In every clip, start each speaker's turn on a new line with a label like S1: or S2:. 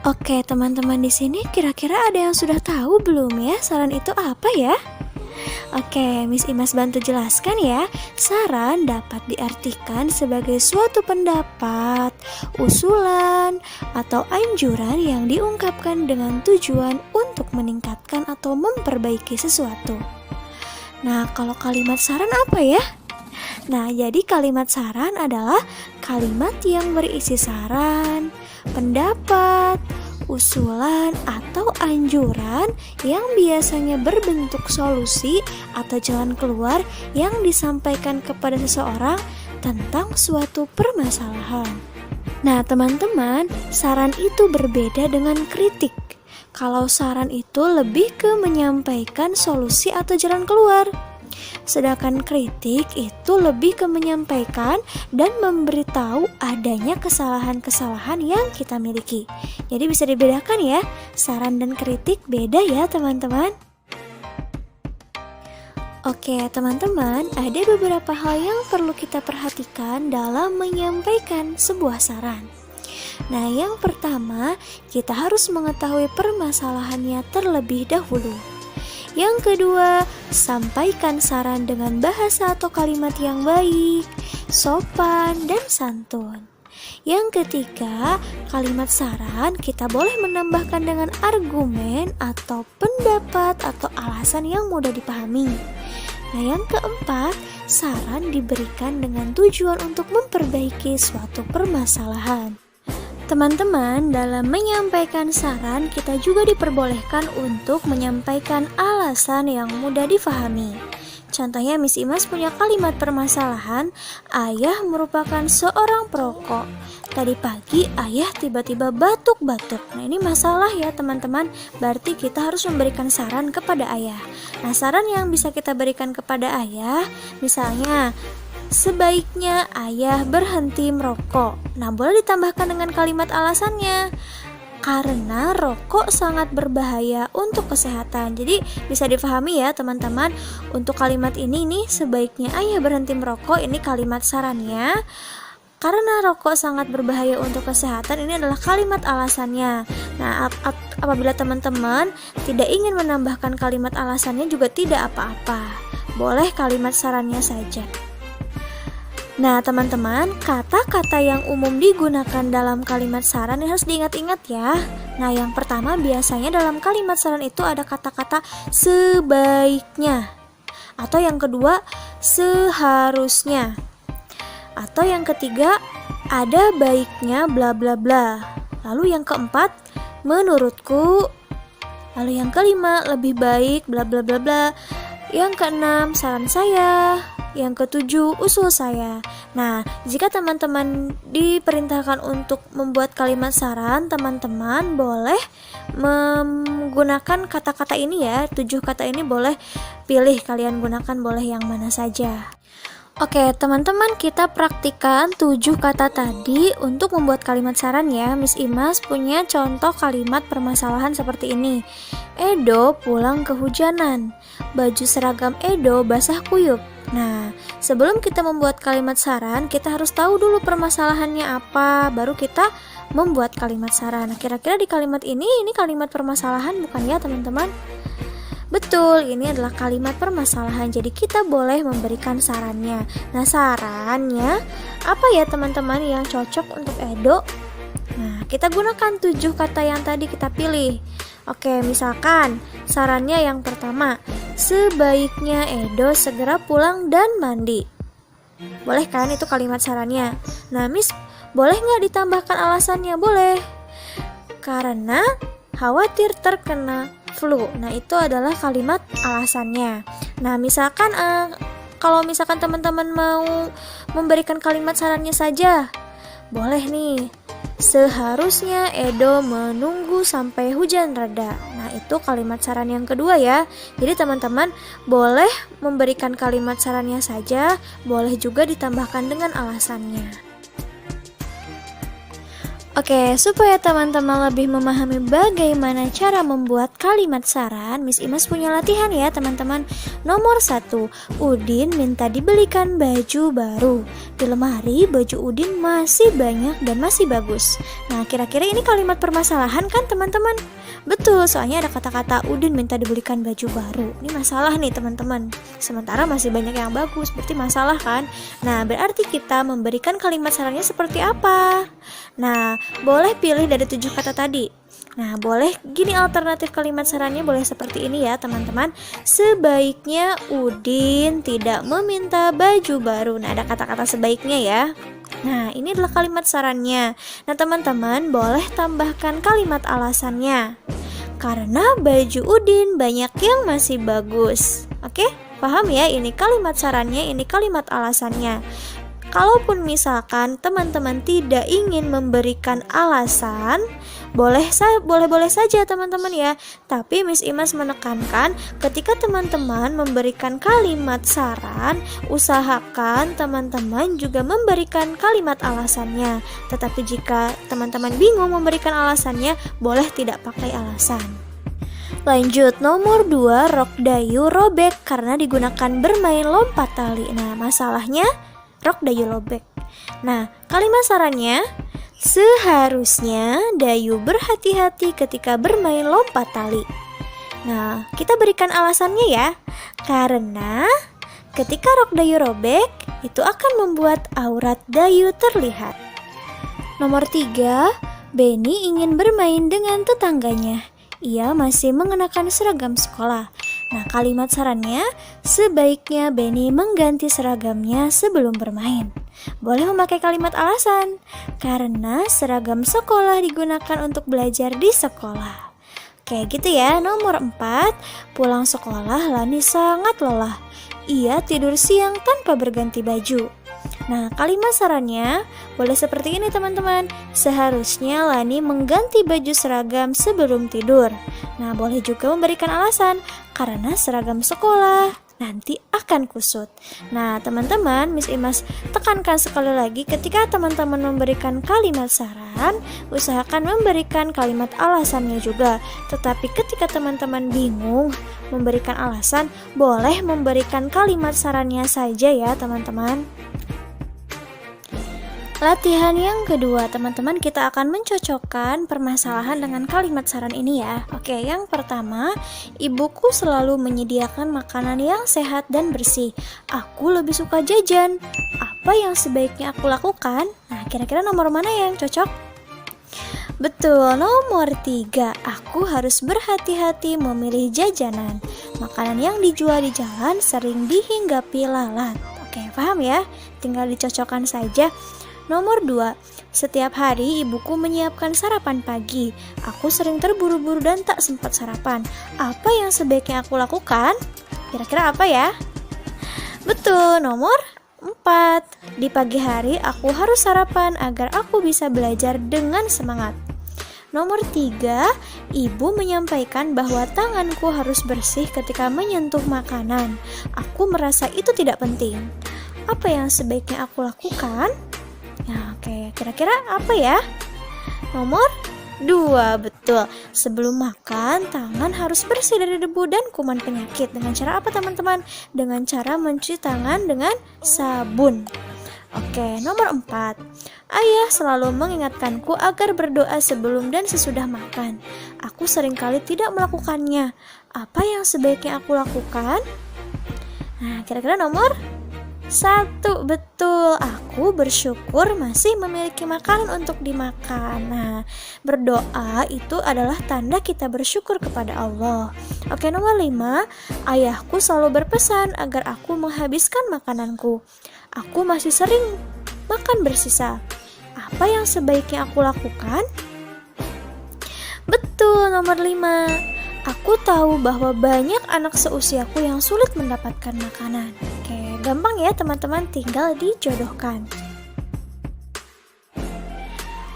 S1: Oke, teman-teman di sini kira-kira ada yang sudah tahu belum ya saran itu apa ya? Oke, Miss Imas bantu jelaskan ya. Saran dapat diartikan sebagai suatu pendapat, usulan, atau anjuran yang diungkapkan dengan tujuan untuk meningkatkan atau memperbaiki sesuatu. Nah, kalau kalimat saran apa ya? Nah, jadi kalimat saran adalah kalimat yang berisi saran, pendapat, usulan, atau anjuran yang biasanya berbentuk solusi atau jalan keluar yang disampaikan kepada seseorang tentang suatu permasalahan. Nah, teman-teman, saran itu berbeda dengan kritik. Kalau saran itu lebih ke menyampaikan solusi atau jalan keluar. Sedangkan kritik itu lebih ke menyampaikan dan memberitahu adanya kesalahan-kesalahan yang kita miliki. Jadi bisa dibedakan ya, saran dan kritik beda ya teman-teman. Oke teman-teman, ada beberapa hal yang perlu kita perhatikan dalam menyampaikan sebuah saran. Nah, yang pertama, kita harus mengetahui permasalahannya terlebih dahulu. Yang kedua, sampaikan saran dengan bahasa atau kalimat yang baik, sopan, dan santun. Yang ketiga, kalimat saran kita boleh menambahkan dengan argumen atau pendapat atau alasan yang mudah dipahami. Nah, yang keempat, saran diberikan dengan tujuan untuk memperbaiki suatu permasalahan. Teman-teman, dalam menyampaikan saran, kita juga diperbolehkan untuk menyampaikan alasan yang mudah difahami. Contohnya, Miss Imas punya kalimat permasalahan, ayah merupakan seorang perokok. Tadi pagi, ayah tiba-tiba batuk-batuk. Nah, ini masalah ya teman-teman, berarti kita harus memberikan saran kepada ayah. Nah, saran yang bisa kita berikan kepada ayah, misalnya, sebaiknya ayah berhenti merokok. Nah, boleh ditambahkan dengan kalimat alasannya. Karena rokok sangat berbahaya untuk kesehatan. Jadi bisa difahami ya teman-teman. Untuk kalimat ini nih, sebaiknya ayah berhenti merokok, ini kalimat sarannya. Karena rokok sangat berbahaya untuk kesehatan, ini adalah kalimat alasannya. Nah, apabila teman-teman tidak ingin menambahkan kalimat alasannya juga tidak apa-apa. Boleh kalimat sarannya saja. Nah teman-teman, kata-kata yang umum digunakan dalam kalimat saran harus diingat-ingat ya. Nah, yang pertama biasanya dalam kalimat saran itu ada kata-kata sebaiknya. Atau yang kedua, seharusnya. Atau yang ketiga, ada baiknya bla bla bla. Lalu yang keempat, menurutku. Lalu yang kelima, lebih baik bla bla bla bla. Yang keenam, saran saya. Yang ketujuh, usul saya. Nah, jika teman-teman diperintahkan untuk membuat kalimat saran, teman-teman boleh menggunakan kata-kata ini ya. 7 kata ini boleh pilih, kalian gunakan boleh yang mana saja. Oke, teman-teman, kita praktikan 7 kata tadi untuk membuat kalimat saran ya. Miss Imas punya contoh kalimat permasalahan seperti ini. Edo pulang kehujanan. Baju seragam Edo basah kuyup. Nah, sebelum kita membuat kalimat saran, kita harus tahu dulu permasalahannya apa, baru kita membuat kalimat saran. Nah, kira-kira di kalimat ini kalimat permasalahan bukan ya teman-teman? Betul, ini adalah kalimat permasalahan, jadi kita boleh memberikan sarannya. Nah, sarannya apa ya teman-teman yang cocok untuk Edo? Nah, kita gunakan 7 kata yang tadi kita pilih. Oke, misalkan sarannya yang pertama, sebaiknya Edo segera pulang dan mandi. Boleh kan itu kalimat sarannya? Nah, Miss, boleh nggak ditambahkan alasannya? Boleh. Karena khawatir terkena flu. Nah, itu adalah kalimat alasannya. Nah, misalkan kalau misalkan teman-teman mau memberikan kalimat sarannya saja, boleh nih. Seharusnya Edo menunggu sampai hujan reda. Nah, itu kalimat saran yang kedua ya. Jadi teman-teman boleh memberikan kalimat sarannya saja, boleh juga ditambahkan dengan alasannya. Oke, supaya teman-teman lebih memahami bagaimana cara membuat kalimat saran, Miss Imas punya latihan ya teman-teman. Nomor 1, Udin minta dibelikan baju baru. Di lemari baju Udin masih banyak dan masih bagus. Nah, kira-kira ini kalimat permasalahan kan teman-teman? Betul, soalnya ada kata-kata Udin minta dibelikan baju baru. Ini masalah nih teman-teman. Sementara masih banyak yang bagus, berarti masalah kan? Nah, berarti kita memberikan kalimat sarannya seperti apa? Nah, boleh pilih dari 7 kata tadi. Nah, boleh gini alternatif kalimat sarannya boleh seperti ini ya teman-teman. Sebaiknya Udin tidak meminta baju baru. Nah, ada kata-kata sebaiknya ya. Nah, ini adalah kalimat sarannya. Nah, teman-teman boleh tambahkan kalimat alasannya. Karena baju Udin banyak yang masih bagus. Oke, paham ya? Ini kalimat sarannya, ini kalimat alasannya. Kalaupun misalkan teman-teman tidak ingin memberikan alasan, boleh saja teman-teman ya. Tapi Miss Imas menekankan ketika teman-teman memberikan kalimat saran, usahakan teman-teman juga memberikan kalimat alasannya. Tetapi jika teman-teman bingung memberikan alasannya, boleh tidak pakai alasan. Lanjut, nomor 2, rok Dayu robek karena digunakan bermain lompat tali. Nah, masalahnya rok Dayu robek. Nah, kalimat sarannya, seharusnya Dayu berhati-hati ketika bermain lompat tali. Nah, kita berikan alasannya ya. Karena ketika rok Dayu robek, itu akan membuat aurat Dayu terlihat. Nomor 3, Benny ingin bermain dengan tetangganya. Ia masih mengenakan seragam sekolah. Nah, kalimat sarannya, sebaiknya Benny mengganti seragamnya sebelum bermain. Boleh memakai kalimat alasan, karena seragam sekolah digunakan untuk belajar di sekolah. Kayak gitu ya. Nomor 4, pulang sekolah Lani sangat lelah. Ia tidur siang tanpa berganti baju. Nah, kalimat sarannya boleh seperti ini teman-teman. Seharusnya Lani mengganti baju seragam sebelum tidur. Nah, boleh juga memberikan alasan, karena seragam sekolah nanti akan kusut. Nah, teman-teman, Miss Imas tekankan sekali lagi, ketika teman-teman memberikan kalimat saran, usahakan memberikan kalimat alasannya juga. Tetapi ketika teman-teman bingung memberikan alasan, boleh memberikan kalimat sarannya saja ya teman-teman. Latihan yang kedua, teman-teman, kita akan mencocokkan permasalahan dengan kalimat saran ini ya. Oke, yang pertama, ibuku selalu menyediakan makanan yang sehat dan bersih. Aku lebih suka jajan. Apa yang sebaiknya aku lakukan? Nah, kira-kira nomor mana yang cocok? Betul, nomor 3. Aku harus berhati-hati memilih jajanan. Makanan yang dijual di jalan sering dihinggapi lalat. Oke, paham ya? Tinggal dicocokkan saja. Nomor 2, setiap hari ibuku menyiapkan sarapan pagi. Aku sering terburu-buru dan tak sempat sarapan. Apa yang sebaiknya aku lakukan? Kira-kira apa ya? Betul, nomor 4. Di pagi hari aku harus sarapan agar aku bisa belajar dengan semangat. Nomor 3, ibu menyampaikan bahwa tanganku harus bersih ketika menyentuh makanan. Aku merasa itu tidak penting. Apa yang sebaiknya aku lakukan? Nah, oke, kira-kira apa ya? Nomor 2, betul. Sebelum makan, tangan harus bersih dari debu dan kuman penyakit. Dengan cara apa teman-teman? Dengan cara mencuci tangan dengan sabun. Oke, nomor 4. Ayah selalu mengingatkanku agar berdoa sebelum dan sesudah makan. Aku seringkali tidak melakukannya. Apa yang sebaiknya aku lakukan? Nah, kira-kira nomor 1, betul. Aku bersyukur masih memiliki makanan untuk dimakan. Nah, berdoa itu adalah tanda kita bersyukur kepada Allah. Oke, nomor 5. Ayahku selalu berpesan agar aku menghabiskan makananku. Aku masih sering makan bersisa. Apa yang sebaiknya aku lakukan? Betul, nomor 5. Aku tahu bahwa banyak anak seusiaku yang sulit mendapatkan makanan. Oke, gampang ya teman-teman, tinggal dijodohkan.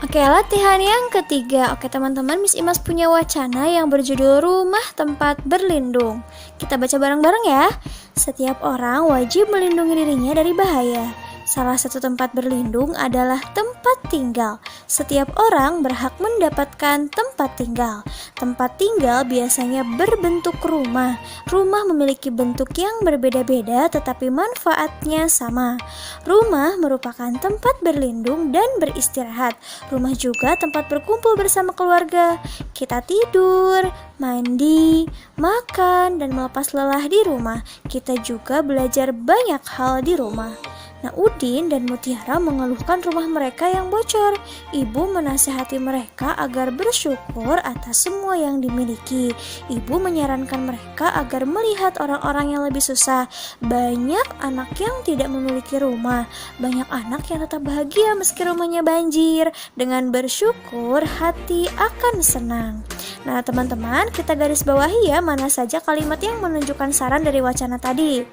S1: Oke, latihan yang ketiga. Oke teman-teman, Miss Imas punya wacana yang berjudul Rumah Tempat Berlindung. Kita baca bareng-bareng ya. Setiap orang wajib melindungi dirinya dari bahaya. Salah satu tempat berlindung adalah tempat tinggal. Setiap orang berhak mendapatkan tempat tinggal. Tempat tinggal biasanya berbentuk rumah. Rumah memiliki bentuk yang berbeda-beda tetapi manfaatnya sama. Rumah merupakan tempat berlindung dan beristirahat. Rumah juga tempat berkumpul bersama keluarga. Kita tidur, mandi, makan, dan melepas lelah di rumah. Kita juga belajar banyak hal di rumah. Nah, Udin dan Mutiara mengeluhkan rumah mereka yang bocor. Ibu menasihati mereka agar bersyukur atas semua yang dimiliki. Ibu menyarankan mereka agar melihat orang-orang yang lebih susah. Banyak anak yang tidak memiliki rumah. Banyak anak yang tetap bahagia meski rumahnya banjir. Dengan bersyukur, hati akan senang. Nah, teman-teman, kita garis bawahi ya mana saja kalimat yang menunjukkan saran dari wacana tadi.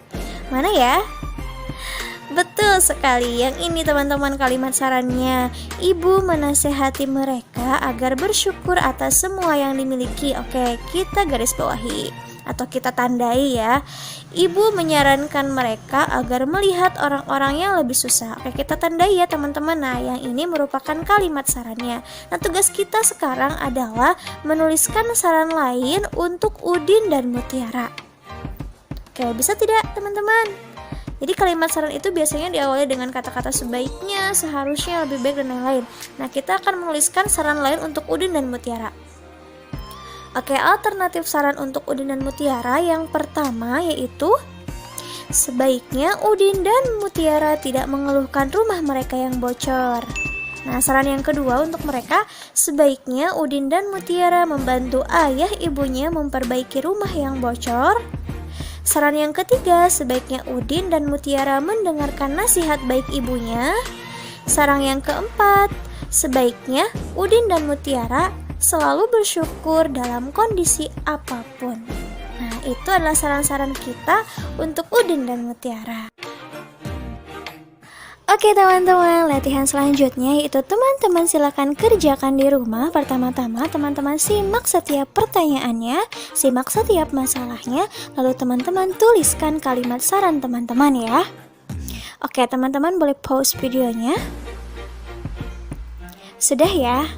S1: Mana ya? Betul sekali, yang ini teman-teman kalimat sarannya. Ibu menasehati mereka agar bersyukur atas semua yang dimiliki. Oke, kita garis bawahi atau kita tandai ya. Ibu menyarankan mereka agar melihat orang-orang yang lebih susah. Oke, kita tandai ya teman-teman. Nah, yang ini merupakan kalimat sarannya. Nah, tugas kita sekarang adalah menuliskan saran lain untuk Udin dan Mutiara. Oke, bisa tidak teman-teman? Jadi kalimat saran itu biasanya diawali dengan kata-kata sebaiknya, seharusnya, lebih baik, dan lain-lain. Nah, kita akan menuliskan saran lain untuk Udin dan Mutiara. Oke, alternatif saran untuk Udin dan Mutiara yang pertama yaitu sebaiknya Udin dan Mutiara tidak mengeluhkan rumah mereka yang bocor. Nah, saran yang kedua untuk mereka, sebaiknya Udin dan Mutiara membantu ayah ibunya memperbaiki rumah yang bocor. Saran yang ketiga, sebaiknya Udin dan Mutiara mendengarkan nasihat baik ibunya. Saran yang keempat, sebaiknya Udin dan Mutiara selalu bersyukur dalam kondisi apapun. Nah, itu adalah saran-saran kita untuk Udin dan Mutiara. Oke teman-teman, latihan selanjutnya yaitu teman-teman silakan kerjakan di rumah. Pertama-tama teman-teman simak setiap pertanyaannya, simak setiap masalahnya, lalu teman-teman tuliskan kalimat saran teman-teman ya. Oke teman-teman boleh pause videonya. Sudah ya?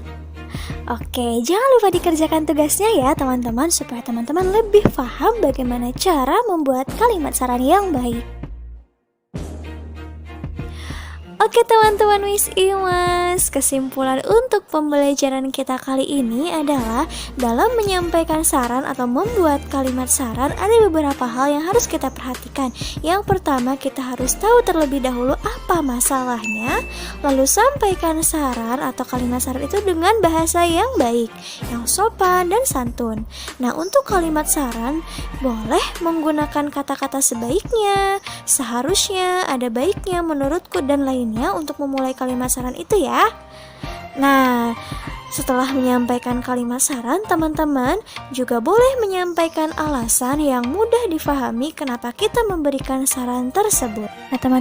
S1: Oke, jangan lupa dikerjakan tugasnya ya teman-teman, supaya teman-teman lebih paham bagaimana cara membuat kalimat saran yang baik. Oke teman-teman Miss Imas, kesimpulan untuk pembelajaran kita kali ini adalah dalam menyampaikan saran atau membuat kalimat saran ada beberapa hal yang harus kita perhatikan. Yang pertama, kita harus tahu terlebih dahulu apa masalahnya, lalu sampaikan saran atau kalimat saran itu dengan bahasa yang baik, yang sopan dan santun. Nah, untuk kalimat saran boleh menggunakan kata-kata sebaiknya, seharusnya, ada baiknya, menurutku, dan lainnya untuk memulai kalimat saran itu ya. Nah, setelah menyampaikan kalimat saran, teman-teman juga boleh menyampaikan alasan yang mudah difahami kenapa kita memberikan saran tersebut. Nah, teman